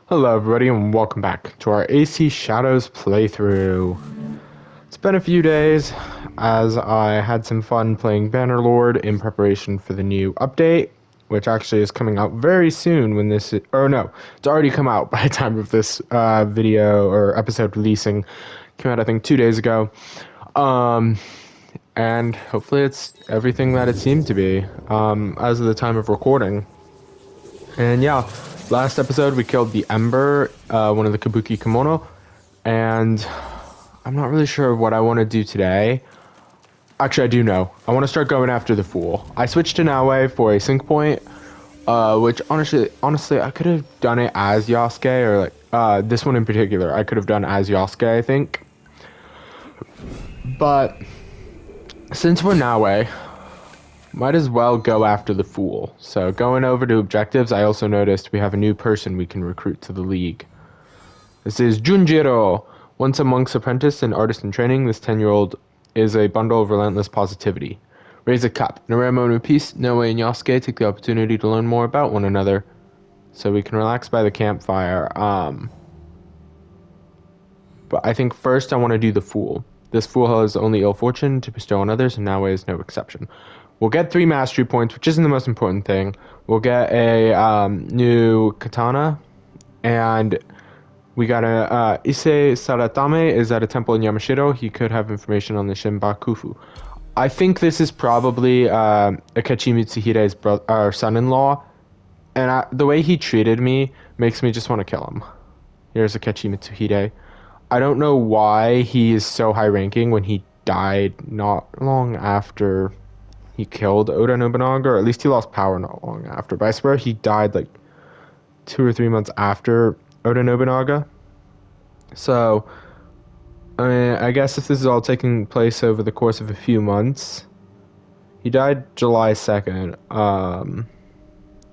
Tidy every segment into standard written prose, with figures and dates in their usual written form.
Hello everybody and welcome back to our AC Shadows playthrough. It's been a few days as I had some fun playing Bannerlord in preparation for the new update, which actually is coming out very soon when this is, or no, it's already come out by the time of this video or episode releasing. Came out I think 2 days ago. And hopefully it's everything that it seemed to be as of the time of recording. And yeah, last episode we killed the Ember, one of the Kabuki Kimono, and I'm not really sure what I want to do today. Actually, I do know. I want to start going after the Fool. I switched to Naue for a sync point, which honestly, I could have done it as Yasuke, or like this one in particular, I could have done as Yasuke, I think. But since we're Naue, might as well go after the Fool. So going over to objectives, I also noticed we have a new person we can recruit to the league. This is Junjiro. Once a monk's apprentice and artist in training, this 10-year-old is a bundle of relentless positivity. Raise a cup. In a rare moment of peace, Noe and Yasuke take the opportunity to learn more about one another, so we can relax by the campfire. But I think first I want to do the Fool. This Fool has only ill fortune to bestow on others, and Naue is no exception. We'll get 3 mastery points, which isn't the most important thing. We'll get a new katana, and we got a Issei Saratame is at a temple in Yamashiro. He could have information on the Shinbakufu. I think this is probably Akechi Mitsuhide's son-in-law, and the way he treated me makes me just want to kill him. Here's Akechi Mitsuhide. I don't know why he is so high-ranking when he died not long after he killed Oda Nobunaga, or at least he lost power not long after. But I swear he died like 2 or 3 months after Oda Nobunaga. So, I mean, I guess if this is all taking place over the course of a few months, he died July 2nd,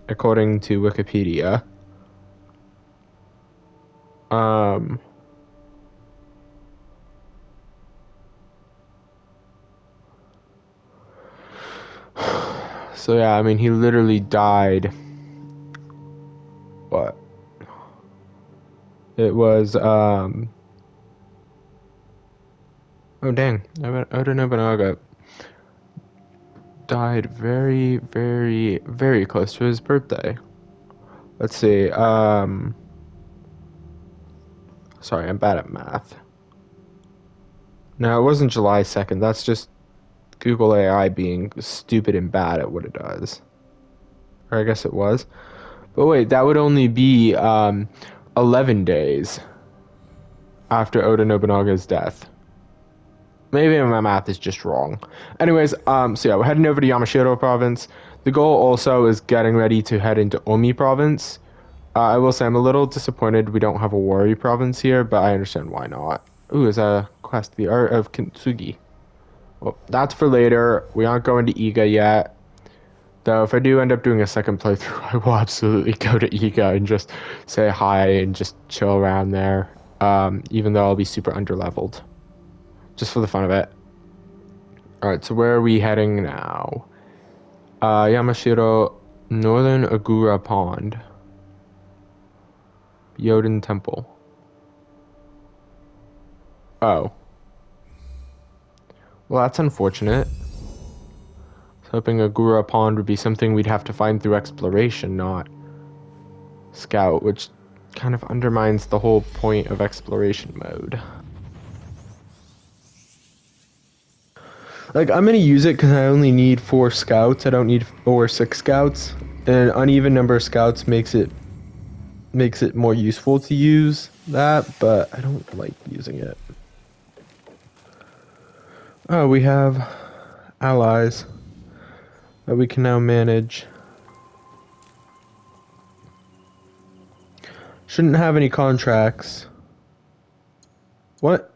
according to Wikipedia. So yeah, I mean, he literally died. What? It was, oh dang, Oda Nobunaga died very, very, very close to his birthday. Let's see, sorry, I'm bad at math. No, it wasn't July 2nd, that's just Google AI being stupid and bad at what it does. Or I guess it was. But wait, that would only be 11 days after Oda Nobunaga's death. Maybe my math is just wrong. Anyways, so yeah, we're heading over to Yamashiro province. The goal also is getting ready to head into Omi province. I will say I'm a little disappointed we don't have a Wari province here, but I understand why not. Ooh, is a quest, the Art of Kintsugi. Well, that's for later. We aren't going to Iga yet. Though if I do end up doing a second playthrough, I will absolutely go to Iga and just say hi and just chill around there. Even though I'll be super underleveled. Just for the fun of it. Alright, so where are we heading now? Yamashiro, Northern Agura Pond. Yoden Temple. Oh. Well, that's unfortunate. I was hoping Agura Pond would be something we'd have to find through exploration, not scout, which kind of undermines the whole point of exploration mode. Like, I'm gonna use it because I only need 4 scouts. I don't need 6 scouts. And an uneven number of scouts makes it more useful to use that, but I don't like using it. Oh, we have allies that we can now manage. Shouldn't have any contracts. What?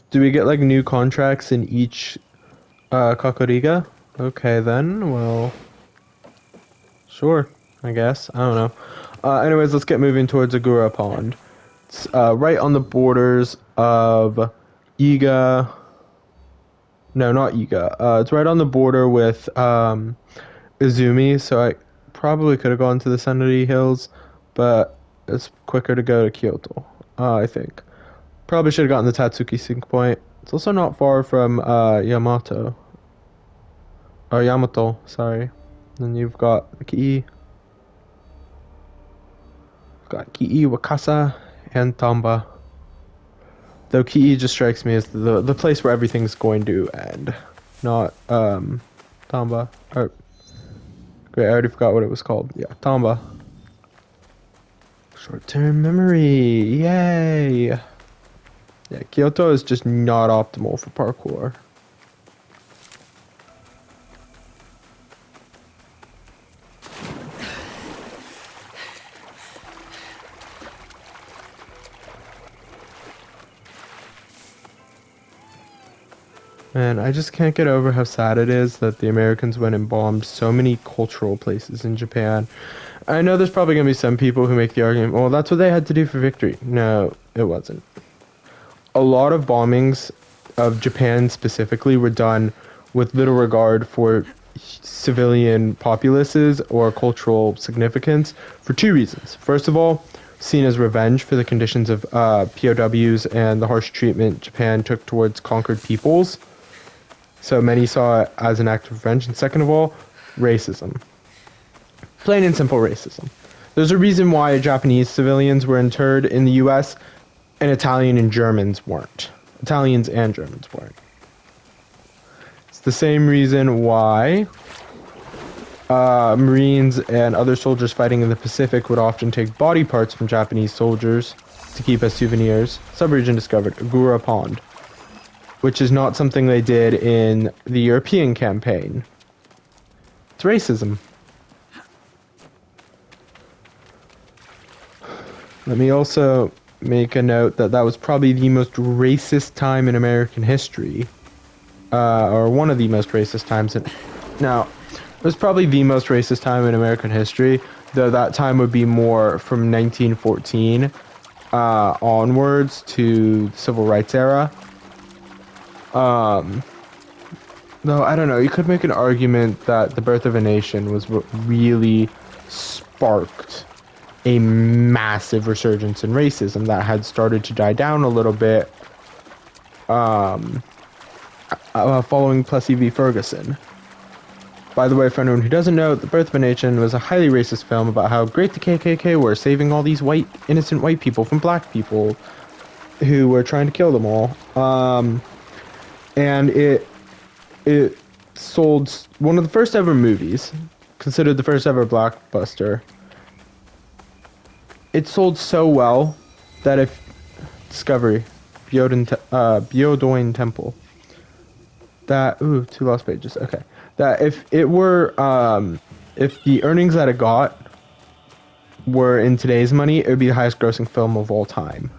Do we get like new contracts in each Kakoriga? Okay then, well, sure, I guess. I don't know. Anyways, let's get moving towards Agura Pond. It's right on the borders of Iga. No, not Iga. It's right on the border with Izumi, so I probably could have gone to the Senri Hills, but it's quicker to go to Kyoto, I think. Probably should have gotten the Tatsuki sync point. It's also not far from Yamato, sorry. Then you've got Kii, Wakasa, and Tamba. Though Kii just strikes me as the place where everything's going to end, not Tamba. Or great, I already forgot what it was called. Yeah, Tamba. Short-term memory, yay! Yeah, Kyoto is just not optimal for parkour. And I just can't get over how sad it is that the Americans went and bombed so many cultural places in Japan. I know there's probably going to be some people who make the argument, well, that's what they had to do for victory. No, it wasn't. A lot of bombings of Japan specifically were done with little regard for civilian populaces or cultural significance for two reasons. First of all, seen as revenge for the conditions of POWs and the harsh treatment Japan took towards conquered peoples. So many saw it as an act of revenge. And second of all, racism. Plain and simple racism. There's a reason why Japanese civilians were interred in the US and Italians and Germans weren't. It's the same reason why Marines and other soldiers fighting in the Pacific would often take body parts from Japanese soldiers to keep as souvenirs. Subregion discovered Agura Pond, which is not something they did in the European campaign. It's racism. Let me also make a note that that was probably the most racist time in American history. Or one of the most racist times in... Now, it was probably the most racist time in American history, though that time would be more from 1914 onwards to the Civil Rights era. Though, I don't know, you could make an argument that The Birth of a Nation was what really sparked a massive resurgence in racism that had started to die down a little bit following Plessy v. Ferguson. By the way, for anyone who doesn't know, The Birth of a Nation was a highly racist film about how great the KKK were, saving all these innocent white people from black people who were trying to kill them all. And it sold one of the first ever movies, considered the first ever blockbuster. It sold so well that if Discovery, Byodoin Temple, that two lost pages. Okay, that if it were if the earnings that it got were in today's money, it would be the highest grossing film of all time.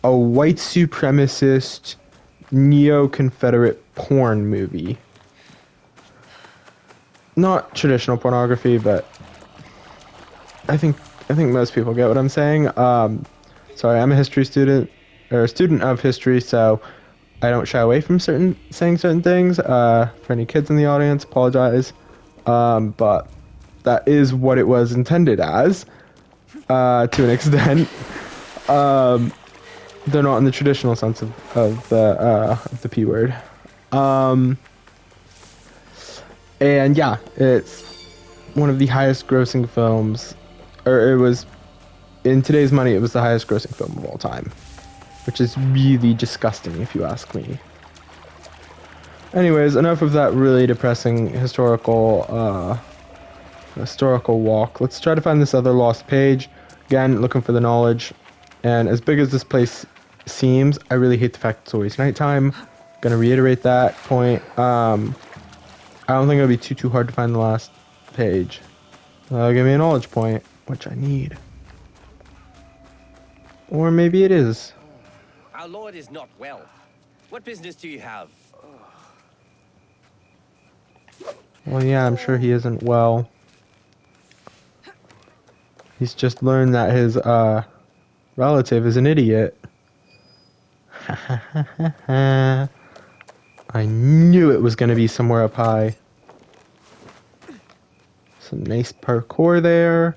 A white supremacist neo-Confederate porn movie. Not traditional pornography, but I think most people get what I'm saying. Sorry, I'm a history student, or a student of history, so I don't shy away from saying certain things. For any kids in the audience, apologize. But that is what it was intended as, to an extent. They're not in the traditional sense of the P word. And yeah, it's one of the highest grossing films, or it was, in today's money, it was the highest grossing film of all time, which is really disgusting if you ask me. Anyways, enough of that really depressing historical walk. Let's try to find this other lost page. Again, looking for the knowledge. And as big as this place seems, I really hate the fact it's always nighttime. Gonna reiterate that point. I don't think it'll be too hard to find the last page. Give me a knowledge point, which I need. Or maybe it is. Our lord is not well. What business do you have? Well, yeah, I'm sure he isn't well. He's just learned that his relative is an idiot. I knew it was going to be somewhere up high. Some nice parkour there.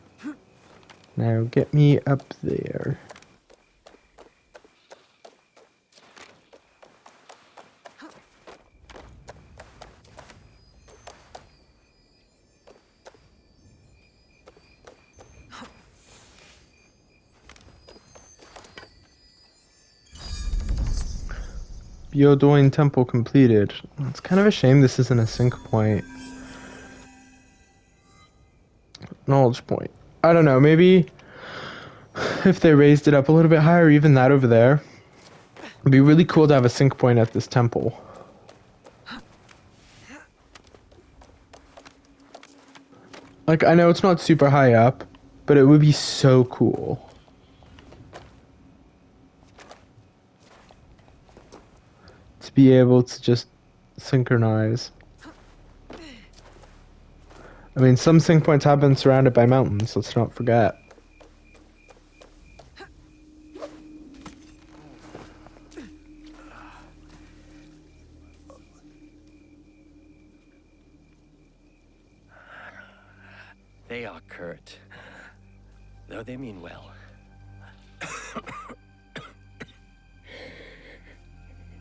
Now get me up there. Byodoin Temple completed. It's kind of a shame this isn't a sync point. Knowledge point. I don't know, maybe if they raised it up a little bit higher, even that over there. It'd be really cool to have a sync point at this temple. Like, I know it's not super high up, but it would be so cool. To be able to just synchronize. I mean, some sync points have been surrounded by mountains, let's not forget. They are curt, though they mean well.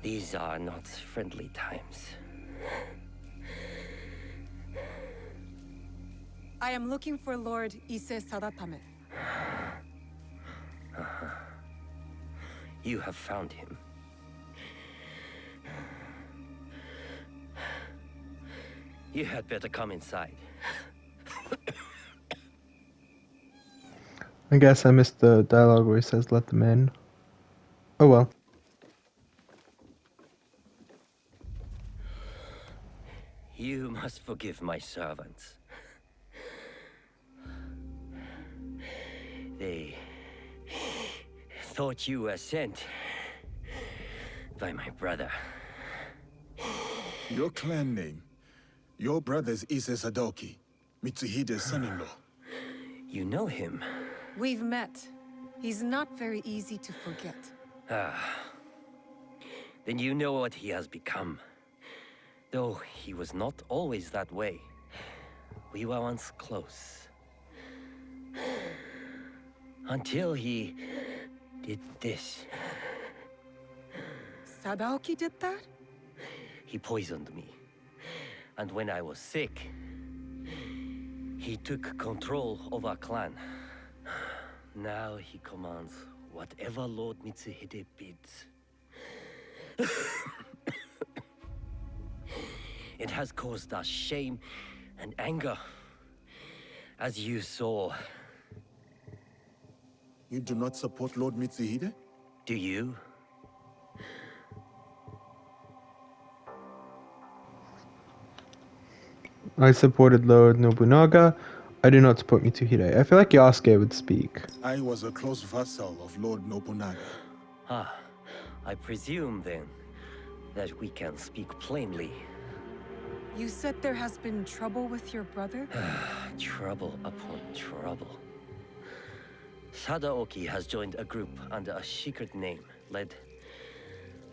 These are not friendly times. I am looking for Lord Ise-Sadatame. You have found him. You had better come inside. I guess I missed the dialogue where he says let them in. Oh well. You must forgive my servants. They thought you were sent by my brother. Your clan name. Your brother's Ise Sadoki, Mitsuhide's son-in-law. You know him. We've met. He's not very easy to forget. Then you know what he has become. Though he was not always that way. We were once close. Until he did this. Sadaoki did that? He poisoned me. And when I was sick, he took control of our clan. Now he commands whatever Lord Mitsuhide bids. It has caused us shame and anger, as you saw. You do not support Lord Mitsuhide? Do you? I supported Lord Nobunaga. I do not support Mitsuhide. I feel like Yasuke would speak. I was a close vassal of Lord Nobunaga. Ah, I presume then that we can speak plainly. You said there has been trouble with your brother? Trouble upon trouble. Sadaoki has joined a group under a secret name led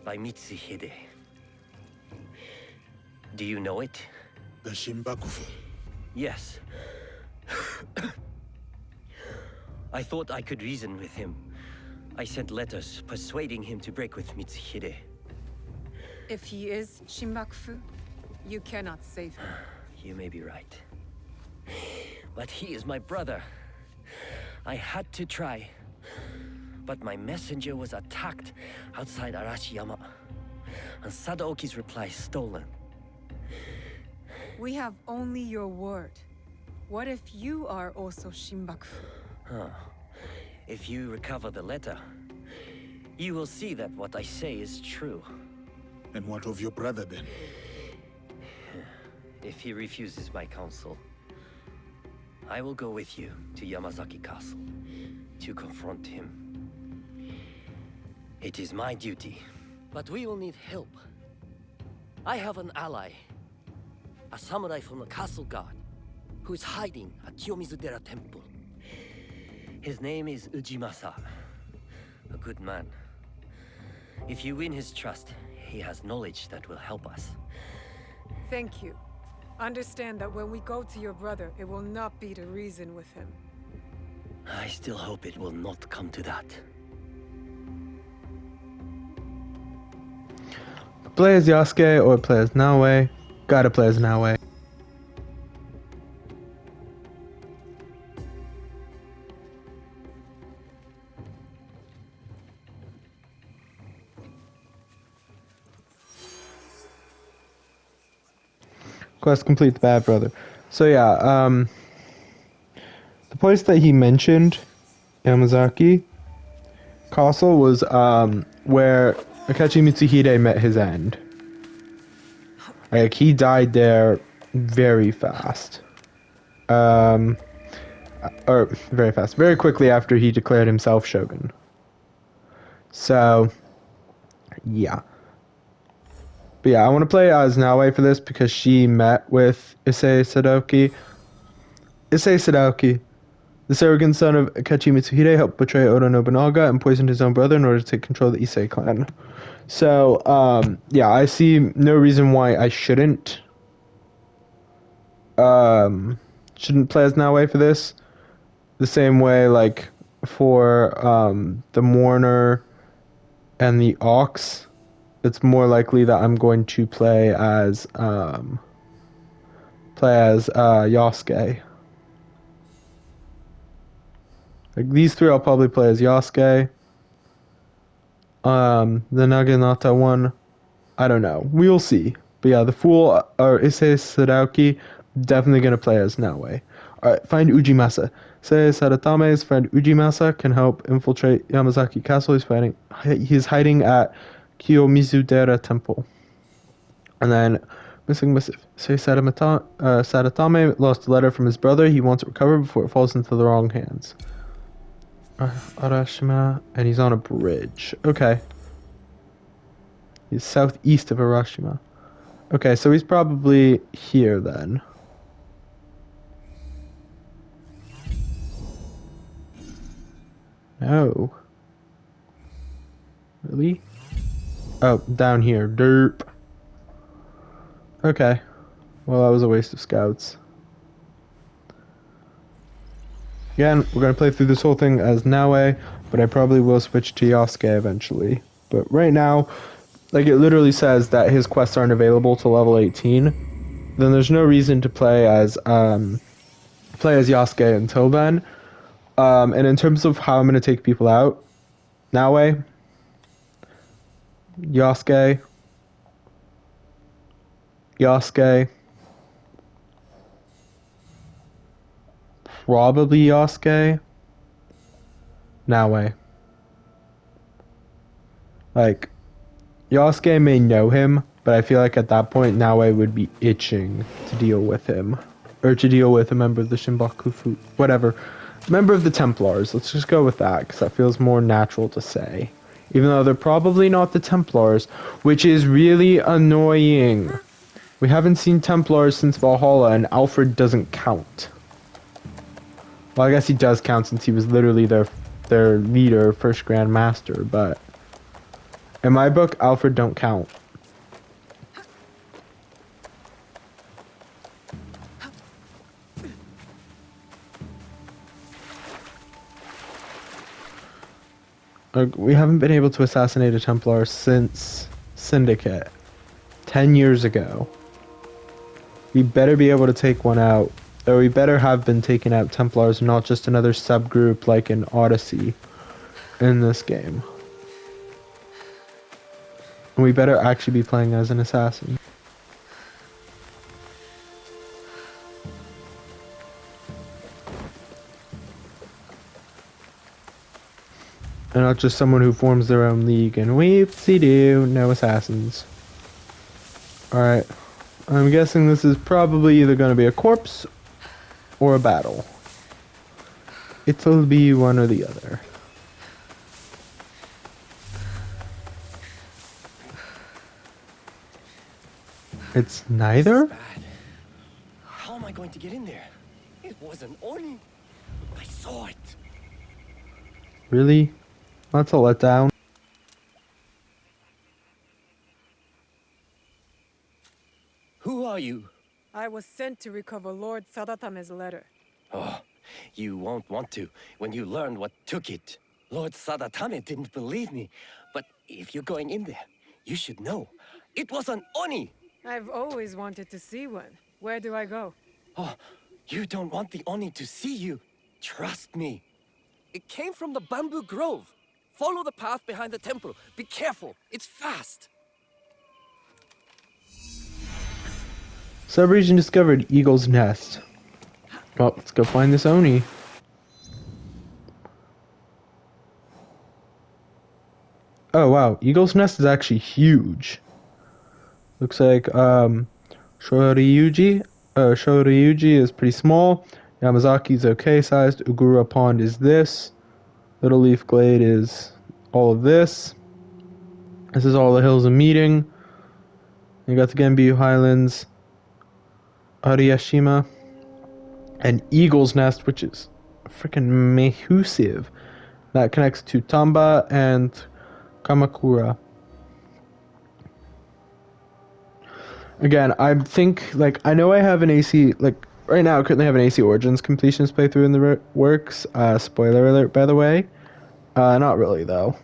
by Mitsuhide. Do you know it? The Shimbakufu. Yes. I thought I could reason with him. I sent letters persuading him to break with Mitsuhide. If he is Shimbakufu, you cannot save him. You may be right. But he is my brother. I had to try. But my messenger was attacked outside Arashiyama. And Sadaoki's reply stolen. We have only your word. What if you are also Shimbakufu? Huh. If you recover the letter, you will see that what I say is true. And what of your brother then? If he refuses my counsel, I will go with you to Yamazaki Castle to confront him. It is my duty, but we will need help. I have an ally, a samurai from the castle guard, who is hiding at Kiyomizudera Temple. His name is Ujimasa, a good man. If you win his trust, he has knowledge that will help us. Thank you. Understand that when we go to your brother, it will not be to reason with him. I still hope it will not come to that. Play as Yasuke or play as Naoe. Gotta play as Naoe. Quest complete, the bad brother. So yeah, the place that he mentioned, Yamazaki Castle, was where Akechi Mitsuhide met his end. Like, he died there very fast. Or very fast, very quickly after he declared himself shogun. So, yeah. But yeah, I want to play as Naoe for this because she met with Issei Sadoki. Issei Sadoki, the surrogate son of Akechi Mitsuhide, helped betray Oda Nobunaga and poisoned his own brother in order to take control of the Issei clan. So, yeah, I see no reason why I shouldn't play as Naoe for this. The same way, like, for the Mourner and the Ox, it's more likely that I'm going to play as Yasuke. Like, these three I'll probably play as Yasuke. The Naginata one, I don't know. We'll see. But yeah, the Fool or Issei Sadauki, definitely gonna play as Naoe. Alright, find Ujimasa. Issei Sadatame's friend Ujimasa can help infiltrate Yamazaki Castle. He's hiding at Kiyomizu-dera Temple. And then missing missive. Issei Sadatame lost a letter from his brother. He wants it recovered before it falls into the wrong hands. Arashima, and he's on a bridge. Okay. He's southeast of Arashima. Okay, so he's probably here then. No. Really? Oh, down here. Derp. Okay. Well, that was a waste of scouts. Again, we're going to play through this whole thing as Naoe, but I probably will switch to Yasuke eventually. But right now, like, it literally says that his quests aren't available to level 18. Then there's no reason to play as Yasuke until then. And in terms of how I'm going to take people out, Naoe, Yasuke, probably Yasuke, Naoe. Like, Yasuke may know him, but I feel like at that point, Naoe would be itching to deal with him. Or to deal with a member of the Shinbaku, whatever. Member of the Templars, let's just go with that, because that feels more natural to say. Even though they're probably not the Templars, which is really annoying. We haven't seen Templars since Valhalla, and Alfred doesn't count. Well, I guess he does count since he was literally their leader, first Grand Master, but in my book, Alfred don't count. We haven't been able to assassinate a Templar since Syndicate. 10 years ago. We better be able to take one out. Or we better have been taking out Templars, not just another subgroup like in Odyssey in this game. And we better actually be playing as an assassin. And not just someone who forms their own league and whoopsie-doo, no assassins. Alright. I'm guessing this is probably either going to be a corpse or a battle. It'll be one or the other. It's neither? Bad. How am I going to get in there? It wasn't Oni. I saw it. Really? That's a letdown. Who are you? I was sent to recover Lord Sadatame's letter. Oh, You won't want to when you learn what took it. Lord Sadatame didn't believe me, but if you're going in there, you should know. It was an Oni! I've always wanted to see one. Where do I go? Oh, you don't want the Oni to see you. Trust me. It came from the bamboo grove. Follow the path behind the temple. Be careful. It's fast. Subregion discovered. Eagle's Nest. Well, let's go find this Oni. Oh wow, Eagle's Nest is actually huge. Looks like Shoryuji is pretty small. Yamazaki's okay sized. Ugura Pond is this. Little Leaf Glade is all of this. This is all the hills of meeting. You got the Genbu Highlands, Ariyashima, and Eagle's Nest, which is freaking massive. That connects to Tamba and Kamakura. Again, I think, like, I know I have an AC, like, right now I currently have an AC Origins completions playthrough in the works. Spoiler alert, by the way. Not really, though.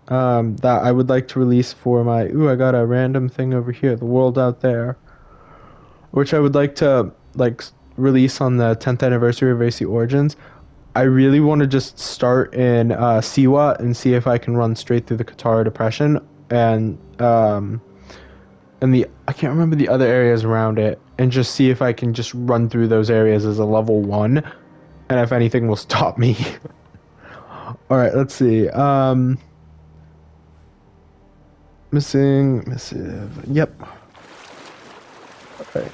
That I would like to release for my, I got a random thing over here, the world out there. Which I would like to, like, release on the 10th anniversary of AC Origins. I really want to just start in Siwa and see if I can run straight through the Katara Depression and I can't remember the other areas around it, and just see if I can just run through those areas as a level 1, and if anything will stop me. Alright, let's see. Missing missive. Yep. Alright.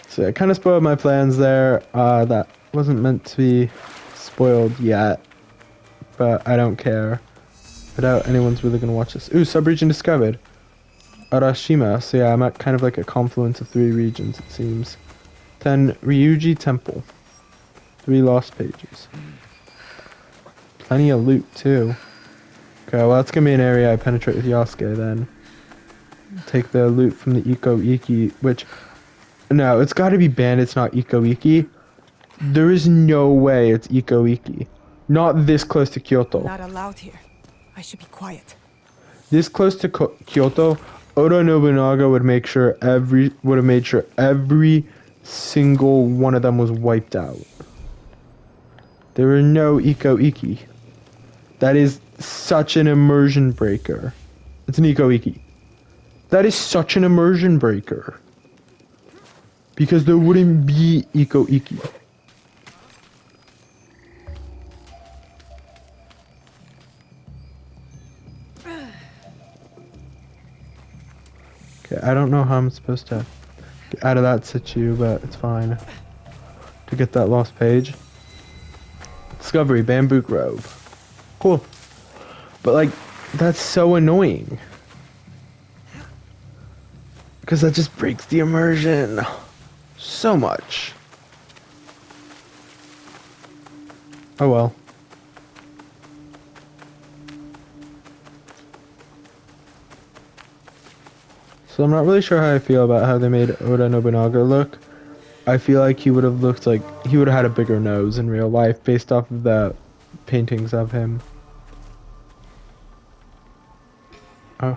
So I kind of spoiled my plans there. That wasn't meant to be spoiled yet, but I don't care. I doubt anyone's really going to watch this. Ooh, subregion discovered. Arashima. So yeah, I'm at kind of like a confluence of 3 regions, it seems. Then Ryuji Temple. 3 lost pages. Plenty of loot too. Okay, well that's gonna be an area I penetrate with Yasuke then. Take the loot from the Iko-Iki, which... No, it's gotta be bandits, not Iko-Iki. There is no way it's Iko-Iki. Not this close to Kyoto. Not allowed here. I should be quiet. This close to Kyoto, Oda Nobunaga would have made sure every single one of them was wiped out. There were no Iko-Iki. That is such an immersion breaker. It's an Iko-Iki. That is such an immersion breaker. Because there wouldn't be Iko-Iki. Okay, I don't know how I'm supposed to get out of that situ, but it's fine. To get that lost page. Discovery, Bamboo Grove. Cool. But, like, that's so annoying. Because that just breaks the immersion so much. Oh well. So I'm not really sure how I feel about how they made Oda Nobunaga look. I feel like he would have looked like he would have had a bigger nose in real life based off of the paintings of him. Oh.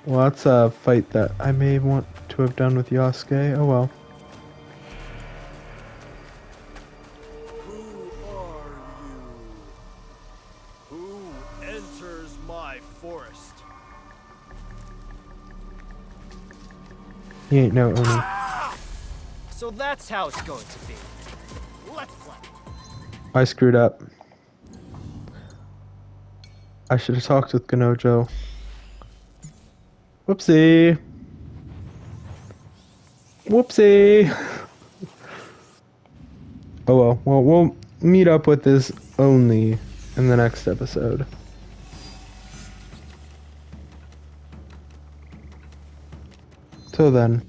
Well, that's a fight that I may want to have done with Yasuke. Oh well. Who are you? Who enters my forest? He ain't no Oni. So that's how it's going to be. Let's play. I screwed up. I should have talked with Ganojo. Whoopsie. Whoopsie. Oh well. Well, we'll meet up with this only in the next episode. Till then.